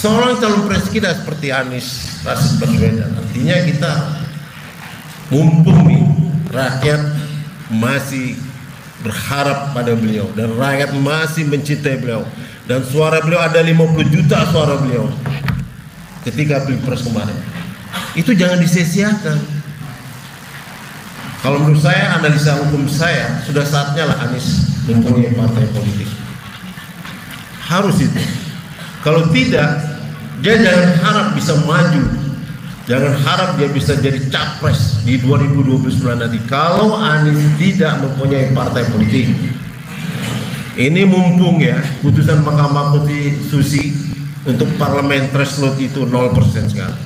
seorang calon presiden kita seperti Anies Rashid Baswedan, artinya kita mumpung nih rakyat masih berharap pada beliau dan rakyat masih mencintai beliau dan suara beliau ada 50 juta suara beliau ketika Pilpres kemarin, itu jangan disia-siakan. Kalau menurut saya, analisa hukum saya, sudah saatnya lah Anies mempunyai partai politik. Harus itu. Kalau tidak, dia jangan harap bisa maju, jangan harap dia bisa jadi capres di 2029 nanti. Kalau Anies tidak mempunyai partai politik, ini mumpung ya putusan Mahkamah Konstitusi untuk parlemen threshold itu 0% sekarang.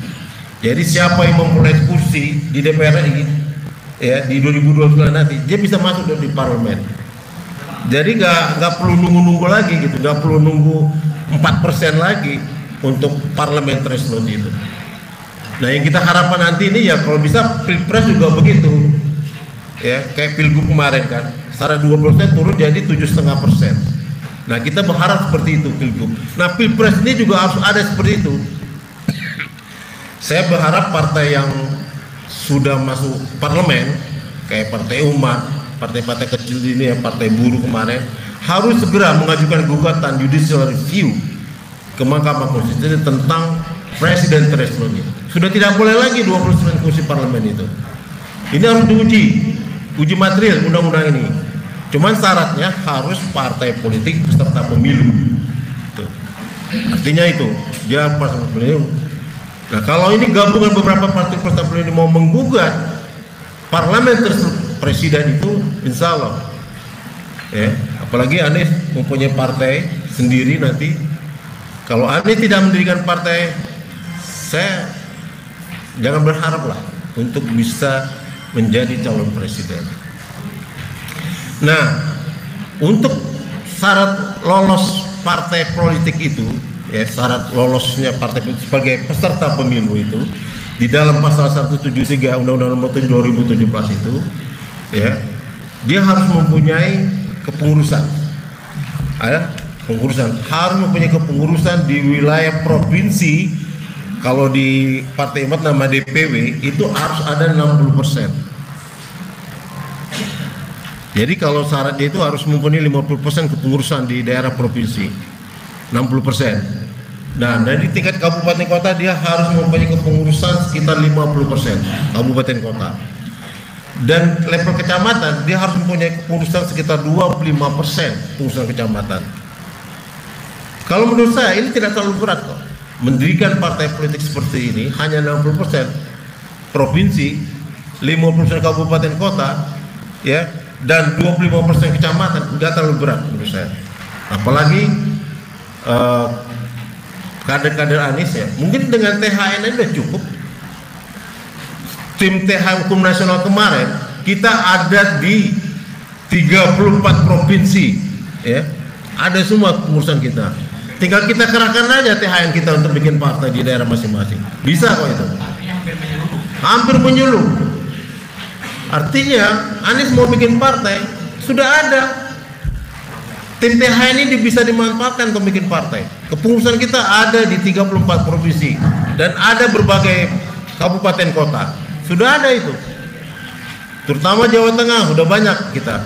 Jadi siapa yang memperoleh kursi di DPR ini ya di 2029 nanti, dia bisa masuk di parlemen. Jadi nggak perlu nunggu lagi gitu, nggak perlu nunggu 4% lagi untuk parlemen threshold itu. Nah yang kita harapkan nanti ini ya kalau bisa Pilpres juga begitu ya, kayak Pilgub kemarin kan, secara 2% turun jadi 7,5%. Nah kita berharap seperti itu Pilgub. Nah Pilpres ini juga harus ada seperti itu. Saya berharap partai yang sudah masuk parlemen kayak Partai Umat, partai-partai kecil ini ya, Partai Buruh kemarin, harus segera mengajukan gugatan judicial review ke Mahkamah Konstitusi tentang presiden threshold ini. Sudah tidak boleh lagi 29 kursi parlemen itu. Ini harus uji material undang-undang ini. Cuman syaratnya harus partai politik peserta pemilu. Tuh. Artinya itu dia peserta pemilu. Nah kalau ini gabungan beberapa partai peserta pemilu ini mau menggugat parlemen presiden itu, insya Allah ya, apalagi Anies mempunyai partai sendiri nanti. Kalau Anies tidak mendirikan partai, saya jangan berharap lah untuk bisa menjadi calon presiden. Nah, untuk syarat lolos partai politik itu, ya syarat lolosnya partai politik sebagai peserta pemilu itu di dalam pasal 173 Undang-Undang Nomor 7 2017 itu, ya, dia harus mempunyai kepengurusan. Ada pengurusan, harus mempunyai kepengurusan di wilayah provinsi. Kalau di Partai Umat nama DPW itu harus ada 60%. Jadi kalau syaratnya itu harus mempunyai 50% kepengurusan di daerah provinsi, 60%. Nah, dari tingkat kabupaten kota dia harus mempunyai kepengurusan sekitar 50% kabupaten kota. Dan level kecamatan dia harus mempunyai kepengurusan sekitar 25% pengurusan kecamatan. Kalau menurut saya ini tidak terlalu berat kok. Mendirikan partai politik seperti ini hanya 60% provinsi, 50% kabupaten kota, ya. Dan 25% kecamatan, nggak terlalu berat menurut saya. Apalagi kader-kader Anies ya, mungkin dengan THN sudah cukup. Tim TH Hukum Nasional kemarin kita ada di 34 provinsi, ya, ada semua pengurusan kita. Tinggal kita kerahkan aja THN kita untuk bikin partai di daerah masing-masing. Bisa kok itu. Hampir menyuluh. Artinya Anies mau bikin partai, sudah ada tim TH ini bisa dimanfaatkan untuk bikin partai. Kepengurusan kita ada di 34 provinsi dan ada berbagai kabupaten kota, sudah ada itu. Terutama Jawa Tengah sudah banyak kita,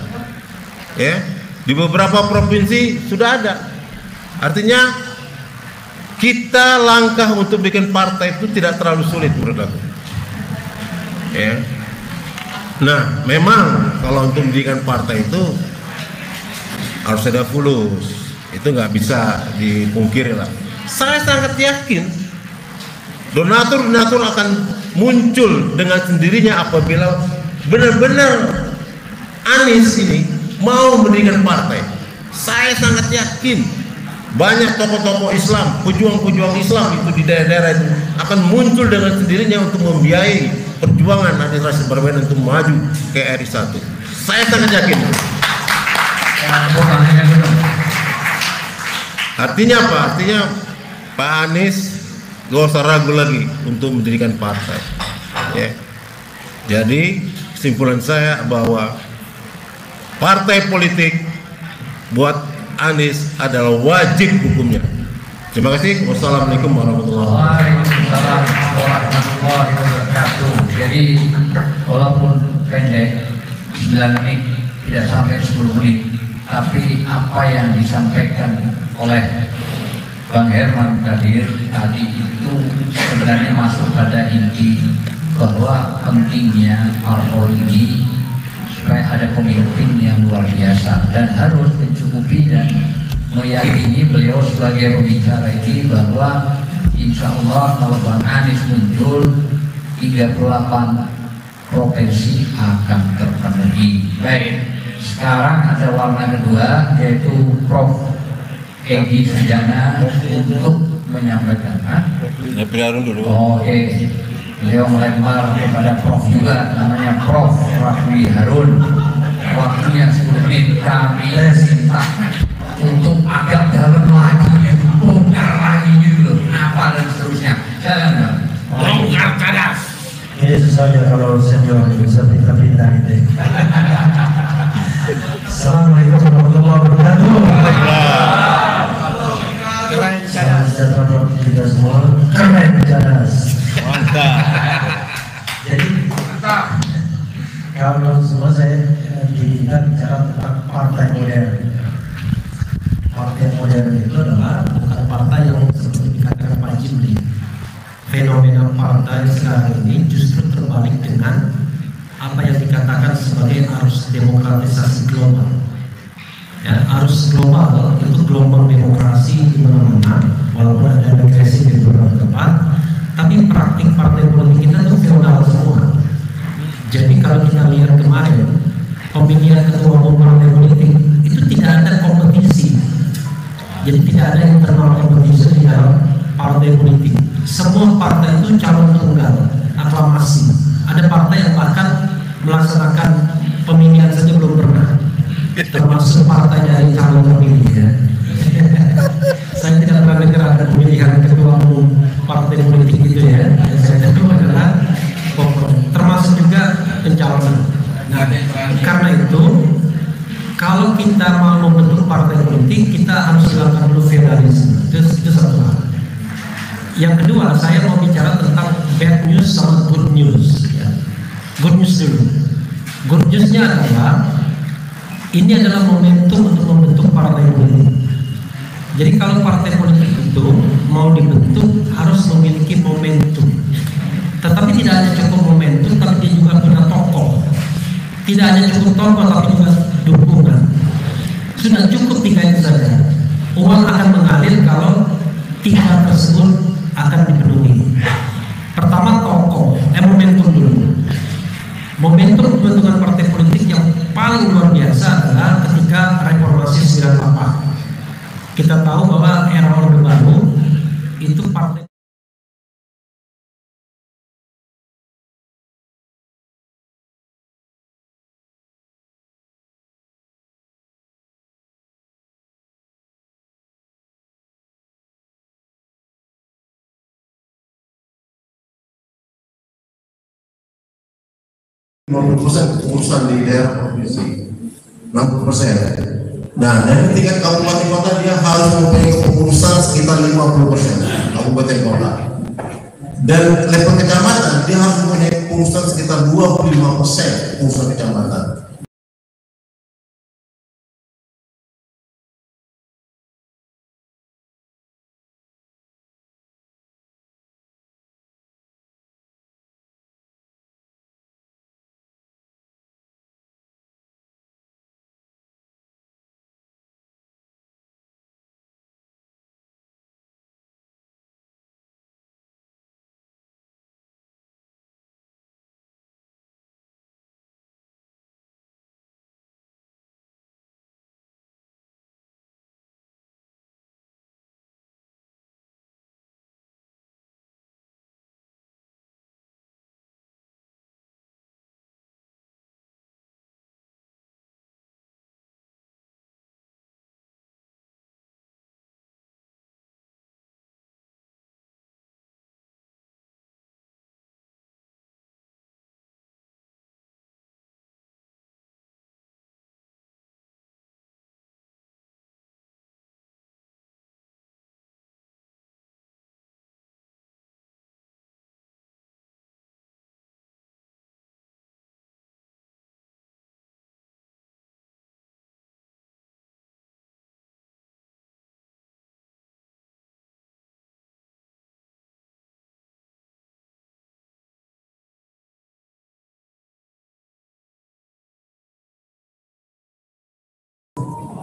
ya, di beberapa provinsi sudah ada. Artinya kita langkah untuk bikin partai itu tidak terlalu sulit menurut aku, ya. Nah, memang kalau untuk mendirikan partai itu harus ada fulus, itu nggak bisa dipungkiri lah. Saya sangat yakin donatur akan muncul dengan sendirinya apabila benar-benar Anies ini mau mendirikan partai. Saya sangat yakin banyak tokoh-tokoh Islam, pejuang-pejuang Islam itu di daerah-daerah itu akan muncul dengan sendirinya untuk membiayai perjuangan Anies Rashid Baswedan untuk maju ke RI 1. Saya sangat yakin. Artinya apa? Artinya Pak Anies gak usah ragu lagi untuk mendirikan partai, ya. Jadi kesimpulan saya bahwa partai politik buat Anies adalah wajib hukumnya. Terima kasih. Wassalamualaikum warahmatullahi wabarakatuh. Waalaikumsalam warahmatullahi wabarakatuh. Jadi walaupun pendek 9 menit tidak sampai 10 menit, tapi apa yang disampaikan oleh Bang Herman tadi itu sebenarnya masuk pada inti bahwa pentingnya parpol ini supaya ada pemimpin yang luar biasa dan harus mencukupi dan meyakini beliau sebagai pembicara ini bahwa insya Allah kalau Bang Anies muncul 38 provinsi akan terpenuhi. Baik, sekarang ada warna kedua yaitu Prof. Egy Sujana untuk menyampaikan. Oke. Beliau melempar kepada Prof juga, namanya Prof. Rafli Harun. Waktunya 10 menit, kami minta untuk agak dalam lagi, bongkar lagi gitu, apa dan seterusnya. Jangan bongkar cadas. Ini susah ya kalau senior bisa pindah-pindah gitu. Assalamualaikum warahmatullahi wabarakatuh. Keren cadas. Salam sejahtera kita semua. Keren cadas. Mantap. Jadi kalau semua saya diminta bicara tentang partai modern. Partai modern itu adalah bukan partai yang seperti dikatakan Pak Jimli. Fenomena partai sekarang ini justru terbalik dengan apa yang dikatakan sebagai arus demokratisasi global. Ya, arus global itu gelombang demokrasi di mana-mana, walaupun ada regresi di beberapa tempat, tapi praktik partai politik kita itu feodal semua. Jadi kalau kita lihat kemarin pemilihan ketua umum partai politik itu tidak ada kompetisi. Jadi tidak ada internal kompetisi di dalam partai politik. Semua partai itu calon tunggal, aklamasi. Ada partai yang bahkan melaksanakan pemilihan saja belum pernah, termasuk partai dari calon terpilih. Ya. Saya tidak pernah dengar ada pemilihan ketua umum partai politik itu ya. Yang saya tahu adalah termasuk juga pencalonan. Nah, karena itu kalau kita mau membentuk partai politik, kita harus hilangkan dulu feudalisme. Itu satu hal. Yang kedua, saya mau bicara tentang bad news sama good news. Ya. Good news dulu. Good newsnya adalah ini adalah momentum untuk membentuk partai politik. Jadi kalau partai politik itu mau dibentuk harus memiliki momentum. Tetapi tidak hanya cukup momentum, tapi dia juga punya tokoh. Tidak hanya cukup tokoh, tapi juga dukungan. Sudah cukup 3 itu saja. Uang akan mengalir kalau 3 tersebut akan dipenuhi. Pertama tokoh, momentum dulu. Momentum pembentukan partai politik yang paling luar biasa adalah ketika reformasi 98. Kita tahu bahwa era Orde Baru itu partai kepengurusan di daerah provinsi 60%. Nah, dari tingkat kabupaten kota dia harus mempunyai kepengurusan sekitar 50% kabupaten kota. Dan level kecamatan dia harus mempunyai kepengurusan sekitar 25% kepengurusan kecamatan.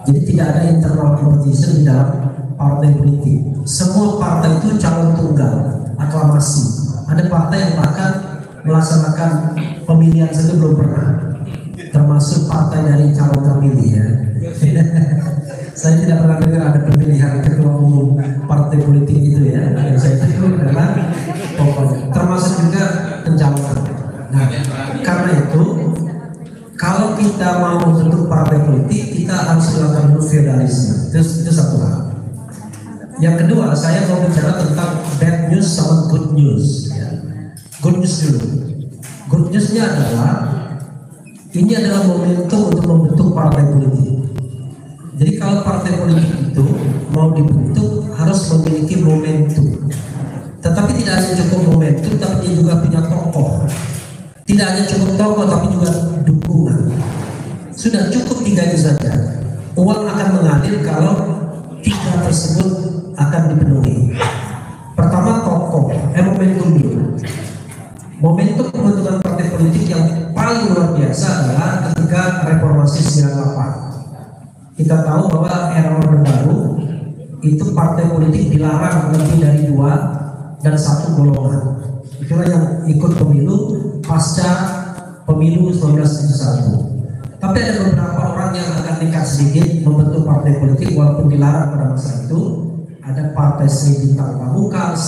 Jadi tidak ada internal competition di dalam partai politik. Semua partai itu calon tunggal, aklamasi. Ada partai yang bahkan melaksanakan pemilihan saja belum pernah, termasuk partai dari calon terpilih ya. Saya tidak pernah dengar ada pemilihan ketua umum partai politik itu ya. Yang saya tahu adalah pokoknya termasuk juga pencalonan. Nah, karena itu kalau kita mau membentuk partai politik, kita harus melakukan dulu feudalisme. Itu satu hal. Yang kedua, saya mau bicara tentang bad news sama good news. Ya. Good news dulu. Good newsnya adalah ini adalah momentum untuk membentuk partai politik. Jadi kalau partai politik itu mau dibentuk harus memiliki momentum. Tetapi tidak hanya cukup momentum, tapi dia juga punya tokoh. Tidak hanya cukup tokoh, tapi juga dukungan. Sudah cukup 3 itu saja. Uang akan mengalir kalau 3 tersebut akan dipenuhi. Pertama tokoh, momentum dulu. Momentum pembentukan partai politik yang paling luar biasa adalah ketika reformasi 98. Kita tahu bahwa era Orde Baru itu partai politik dilarang lebih dari 2 dan 1 golongan. Itulah yang ikut pemilu pasca pemilu 1971. Tapi ada beberapa orang yang akan nekat sedikit membentuk partai politik walaupun dilarang pada masa itu. Ada partai Sri Bintang Pamungkas,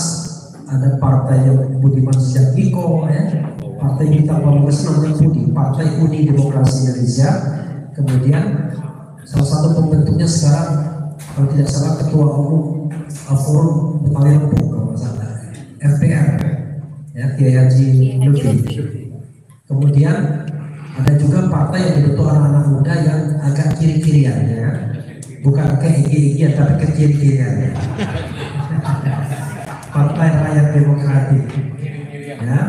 ada partai yang Budiman Sujatmiko, ya. Partai Bintang Pamungkas namanya UDI, Partai Uni Demokrasi Indonesia. Kemudian salah satu pembentuknya sekarang kalau tidak salah ketua umum Forum Betawi Lempung kalau tidak salah, FPR, ya, Kiai Haji Lutfi. Kemudian ada juga partai yang dibentuk anak-anak muda yang agak kiri-kirian, ya. Bukan ke iki-ikian tapi ke kiri-kirian. Partai Rakyat Demokratik, ya,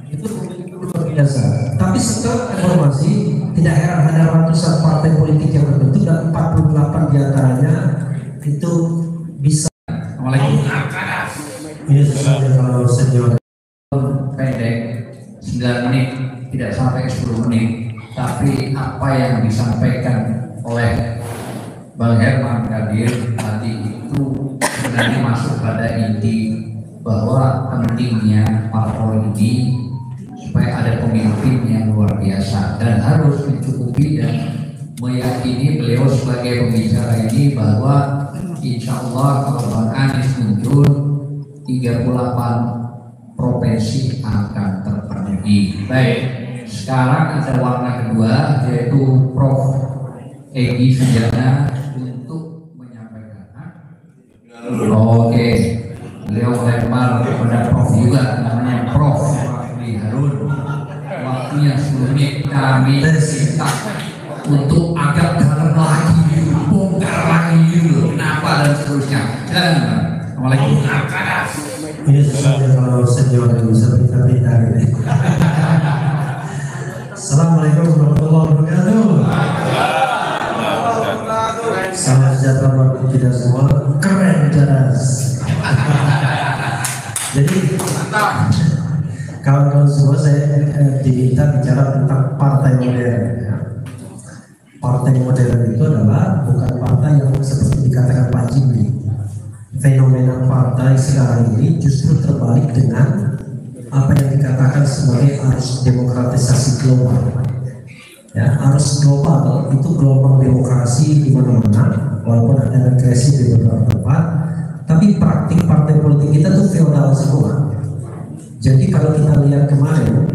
itu luar biasa. Tapi setelah reformasi tidak heran ada ratusan partai politik yang terbentuk dan 48 diantaranya itu bisa. Assalamualaikum. Ini sesuatu kalau senior Pendek 9 menit, tidak sampai 10 menit, tapi apa yang disampaikan oleh Bang Herman Kadir tadi itu sebenarnya masuk pada inti bahwa pentingnya parpol ini supaya ada pemimpin yang luar biasa dan harus mencukupi dan meyakini beliau sebagai pembicara ini bahwa insya Allah kalau Bang Anies muncul 38 provinsi akan terpenuhi. Baik, sekarang ada warna kedua yaitu Prof. Egy Sujana untuk menyampaikan. Oke, beliau lempar kepada Prof juga, namanya Prof. Fakri Harun. Waktunya 10 menit kami minta untuk agak dalam lagi, bongkar lagi dulu, kenapa dan seterusnya. Dan Assalamualaikum. ini sesuatu kalau senior yang bisa pintar-pintar ini. Assalamualaikum warahmatullahi wabarakatuh. Salam sejahtera buat kita semua. Keren jelas. Jadi kawan-kawan semua, saya diminta bicara tentang partai modern. Ya. Partai modern itu adalah bukan partai yang seperti dikatakan Pak Jimli. Fenomena partai sekarang ini justru terbalik dengan apa yang dikatakan sebagai arus demokratisasi global. Ya, arus global itu gelombang demokrasi di mana-mana, walaupun ada regresi di beberapa tempat, tapi praktik partai politik kita tuh feodal semua. Jadi kalau kita lihat kemarin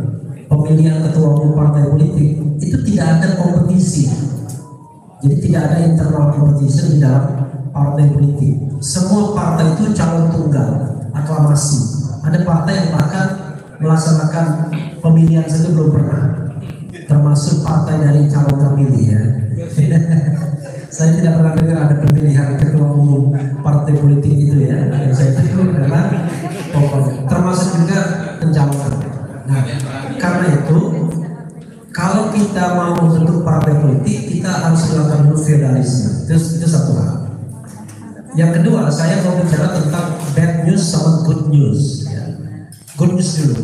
pemilihan ketua umum partai politik itu tidak ada kompetisi, jadi tidak ada internal competition di dalam partai politik. Semua partai itu calon tunggal, aklamasi. Ada partai yang bahkan melaksanakan pemilihan saja belum pernah, termasuk partai dari calon terpilih ya. Saya tidak pernah dengar ada pemilihan ketua umum partai politik itu ya. Yang saya tahu adalah pokoknya termasuk juga pencalonan. Nah, karena itu kalau kita mau membentuk partai politik, kita harus melakukan dulu feudalisme. Itu satu hal. Yang kedua, saya mau bicara tentang bad news sama good news. Ya. Good news dulu.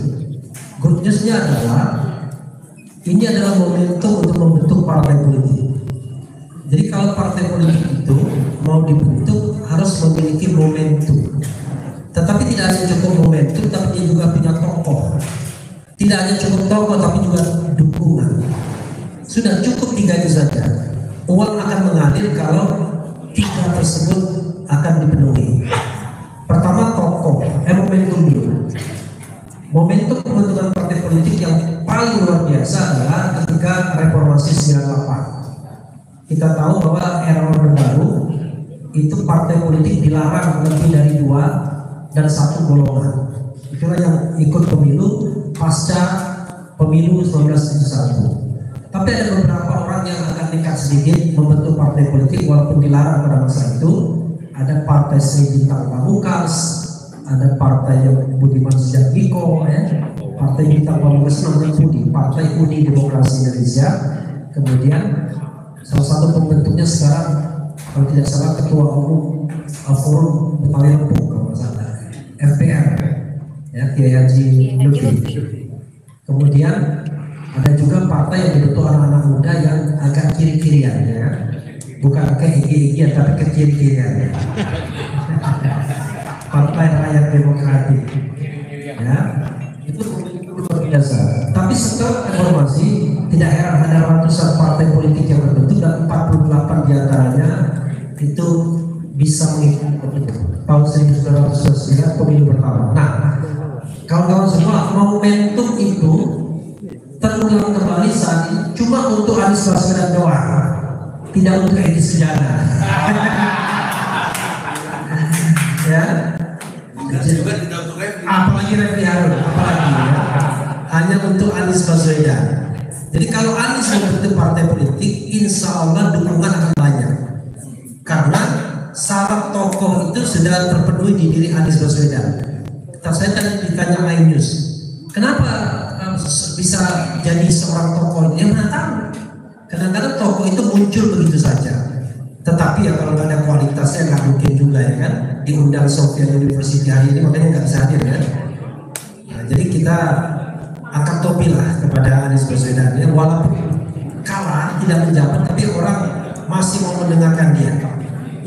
Good newsnya adalah ini adalah momentum untuk membentuk partai politik. Jadi kalau partai politik itu mau dibentuk harus memiliki momentum. Tetapi tidak hanya cukup momentum, tapi dia juga punya tokoh. Tidak hanya cukup tokoh, tapi juga dukungan. Sudah cukup 3 itu saja. Uang akan mengalir kalau 3 tersebut akan dipenuhi. Pertama tokoh, momentum dulu. Momentum pembentukan partai politik yang paling luar biasa adalah ketika reformasi 98. Kita tahu bahwa era Orde Baru itu partai politik dilarang lebih dari 2 dan 1 golongan. Itulah yang ikut pemilu pasca pemilu 1971. Tapi ada beberapa orang yang agak nekat sedikit membentuk partai politik walaupun dilarang pada masa itu. Ada partai Sri Bintang Pamungkas, ada partai yang Budiman Sujatmiko, partai Bintang Pamungkas namanya Budi, Partai Uni Demokrasi Indonesia. Kemudian salah satu pembentuknya sekarang kalau tidak salah ketua umum Forum Betawi Lampung kalau tidak salah, FPR, ya, Kiai Haji Lutfi. Kemudian ada juga partai yang dibentuk anak-anak muda yang agak kiri-kirian, ya, bukan ke IG-IG tapi ke kiri-kirian. Partai Rakyat Demokratik, ya, itu luar biasa. Tapi setelah reformasi tidak heran ada ratusan partai politik yang terbentuk dan 48 diantaranya itu bisa mengikuti tahun 1999 pemilu pertama. Nah, kawan-kawan semua, momentum itu terulang kembali saat ini cuma untuk Anies Baswedan doang, tidak untuk Edi Sujana. Ya, apalagi Refli Harun, apalagi ya, hanya untuk Anies Baswedan. Jadi kalau Anies membentuk partai politik, insya Allah dukungan akan banyak, karena syarat tokoh itu sudah terpenuhi di diri Anies Baswedan. Saya tadi ditanya iNews, kenapa bisa jadi seorang tokoh? Dia mana tahu. Kadang-kadang tokoh itu muncul begitu saja. Tetapi ya kalau nggak ada kualitasnya nggak mungkin juga, ya kan. Diundang Sofia University hari ini makanya nggak bisa hadir, ya. Nah, jadi kita angkat topi lah kepada Anies Baswedan, ya, walaupun kalah tidak menjabat tapi orang masih mau mendengarkan dia.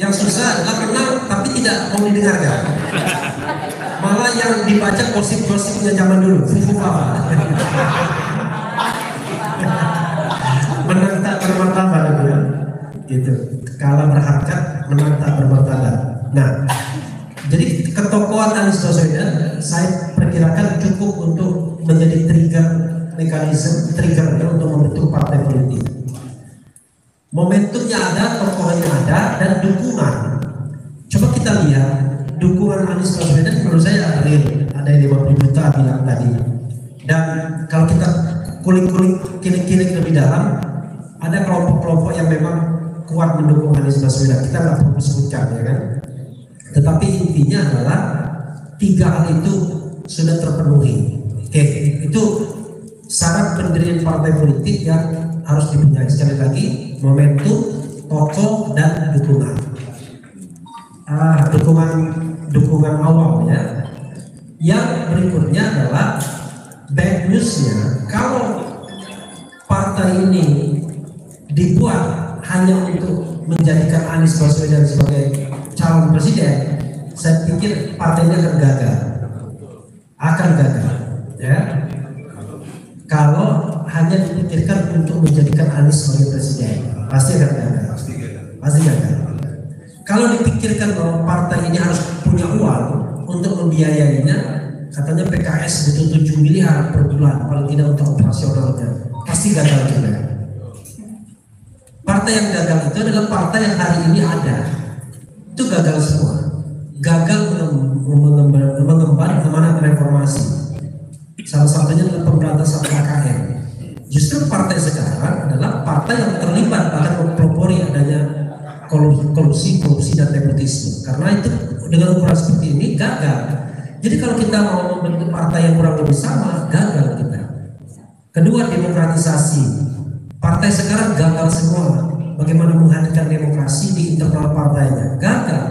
Yang susah adalah kenal tapi tidak mau didengarkan. Malah yang dibaca gosip-gosipnya zaman dulu. Menang tak bermartabat, ya. Gitu. Kalah berharkat, menang tak bermartabat. Nah, jadi ketokohan Anies Baswedan saya perkirakan cukup untuk menjadi trigger untuk membentuk partai politik. Momentumnya ada, tokohnya ada, dan dukungan. Coba kita lihat dukungan Anies Baswedan menurut saya real, ada yang 50 juta bilang tadi. Dan kalau kita kulik-kulik kilik-kilik lebih dalam, ada kelompok-kelompok yang memang kuat mendukung Anies Baswedan. Kita nggak perlu sebutkan, ya kan. Tetapi intinya adalah 3 hal itu sudah terpenuhi. Oke, itu syarat pendirian partai politik yang harus dipunyai. Sekali lagi, momentum, tokoh, dan dukungan. Dukungan awal, ya. Yang berikutnya adalah bad newsnya. Kalau partai ini dibuat hanya untuk menjadikan Anies Baswedan sebagai calon presiden, saya pikir partainya akan gagal, ya. Kalau hanya dipikirkan untuk menjadikan Anies sebagai presiden, pasti akan gagal. Pasti gagal. Kalau dipikirkan bahwa partai ini harus punya uang untuk membiayainya, katanya PKS butuh 7 miliar per bulan paling tidak untuk operasionalnya, pasti gagal juga. Partai yang gagal itu adalah partai yang hari ini ada, itu gagal semua. Gagal mengemban amanat reformasi. Salah satunya adalah pemberantasan KKN. Justru partai sekarang adalah partai yang terlibat bahkan mempelopori adanya korupsi dan nepotisme. Karena itu dengan ukuran seperti ini gagal. Jadi kalau kita mau membentuk partai yang kurang lebih sama, gagal kita. Kedua, demokratisasi. Partai sekarang gagal semua. Bagaimana menghadirkan demokrasi di internal partainya? Gagal.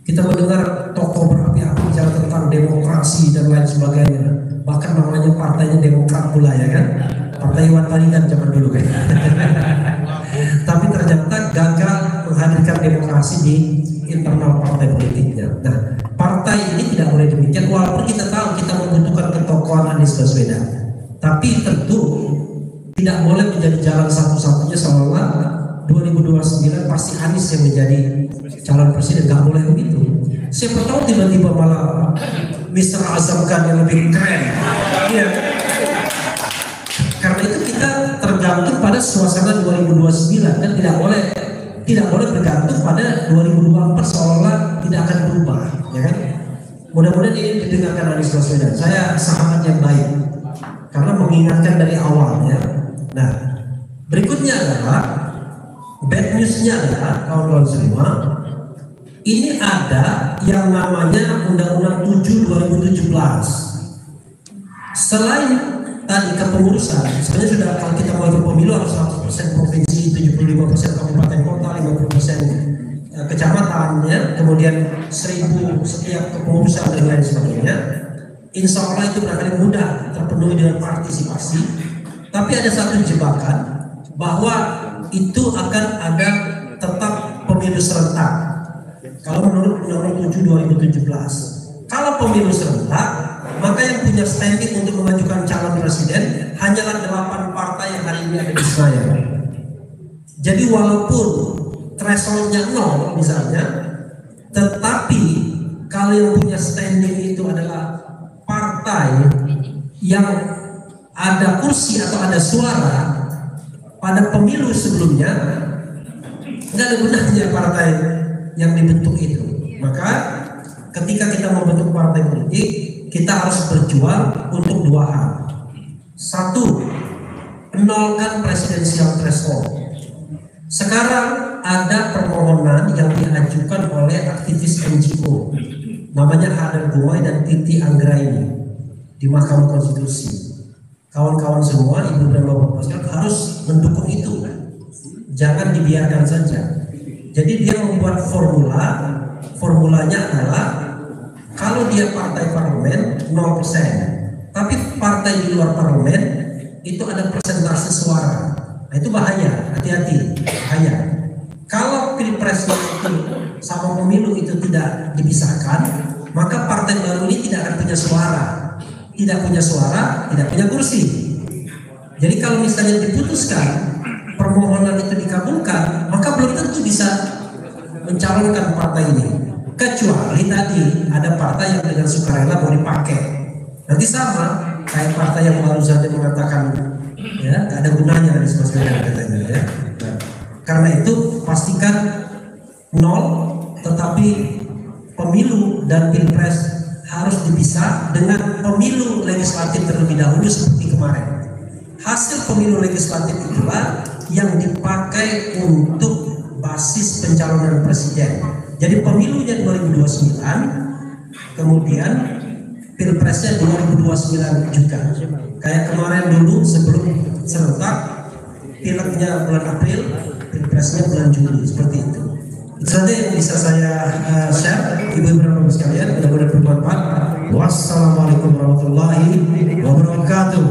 Kita mendengar tokoh berapi-api bicara tentang demokrasi dan lain sebagainya. Bahkan namanya partainya Demokrat pula, ya kan? Partai Iwan Tarigan zaman dulu, kan? Tapi ternyata demokrasi di internal partai politiknya. Nah, partai ini tidak boleh demikian, walaupun kita tahu kita membutuhkan ketokohan Anies Baswedan, tapi tentu tidak boleh menjadi jalan satu-satunya seolah 2029 pasti Anies yang menjadi calon presiden. Nggak boleh begitu. Siapa tahu tiba-tiba malah Mr. Azam Khan yang lebih keren. Iya. Karena itu kita tergantung pada suasana 2029 dan tidak boleh bergantung pada 2024 seolah tidak akan berubah, ya kan? Mudah-mudahan ini didengarkan Anies Baswedan. Saya sahabat yang baik karena mengingatkan dari awal, ya. Nah, berikutnya adalah bad newsnya adalah kawan-kawan semua, ini ada yang namanya Undang-Undang 7 2017. Selain tadi kepengurusan, sebenarnya sudah kalau kita mau berpemilu harus 100% provinsi, 75% kabupaten kota, 50% kecamatan, ya, kemudian 1000 setiap kepengurusan dan lain sebagainya. Insya Allah itu barangkali mudah terpenuhi dengan partisipasi. Tapi ada satu jebakan bahwa itu akan ada tetap pemilu serentak. Kalau menurut Undang-Undang 7 2017, kalau pemilu serentak, maka yang punya standing untuk mengajukan calon presiden hanyalah 8 partai yang hari ini ada di Senayan. Jadi walaupun thresholdnya 0 misalnya, tetapi kalau yang punya standing itu adalah partai yang ada kursi atau ada suara pada pemilu sebelumnya, nggak ada gunanya partai yang dibentuk itu. Maka ketika kita membentuk partai politik, kita harus berjuang untuk 2 hal. 1, nolkan presidensial threshold. Sekarang ada permohonan yang diajukan oleh aktivis NGO, namanya Hadar Gumai dan Titi Anggraini di Mahkamah Konstitusi. Kawan-kawan semua, ibu dan bapak sekalian harus mendukung itu, jangan dibiarkan saja. Jadi dia membuat formulanya adalah kalau dia partai parlemen 0%, tapi partai di luar parlemen itu ada persentase suara. Nah itu bahaya, hati-hati, bahaya. Kalau pilpres itu sama pemilu itu tidak dipisahkan, maka partai baru ini tidak akan punya suara. Tidak punya suara, tidak punya kursi. Jadi kalau misalnya diputuskan permohonan itu dikabulkan, maka belum tentu bisa mencalonkan partai ini. Kecuali tadi ada partai yang dengan sukarela mau dipakai. Nanti sama kayak partai yang baru saja mengatakan ya nggak ada gunanya Anies Baswedan katanya, ya. Nah, karena itu pastikan 0, tetapi pemilu dan pilpres harus dipisah dengan pemilu legislatif terlebih dahulu seperti kemarin. Hasil pemilu legislatif itulah yang dipakai untuk basis pencalonan presiden. Jadi pemilunya 2029, kemudian pilpresnya 2029 juga. Kayak kemarin dulu sebelum serentak, pileknya bulan April, pilpresnya bulan Juli, seperti itu. Itu saja yang bisa saya share, ibu-ibu dan bapak sekalian. Mudah-mudahan bermanfaat. Wassalamualaikum warahmatullahi wabarakatuh.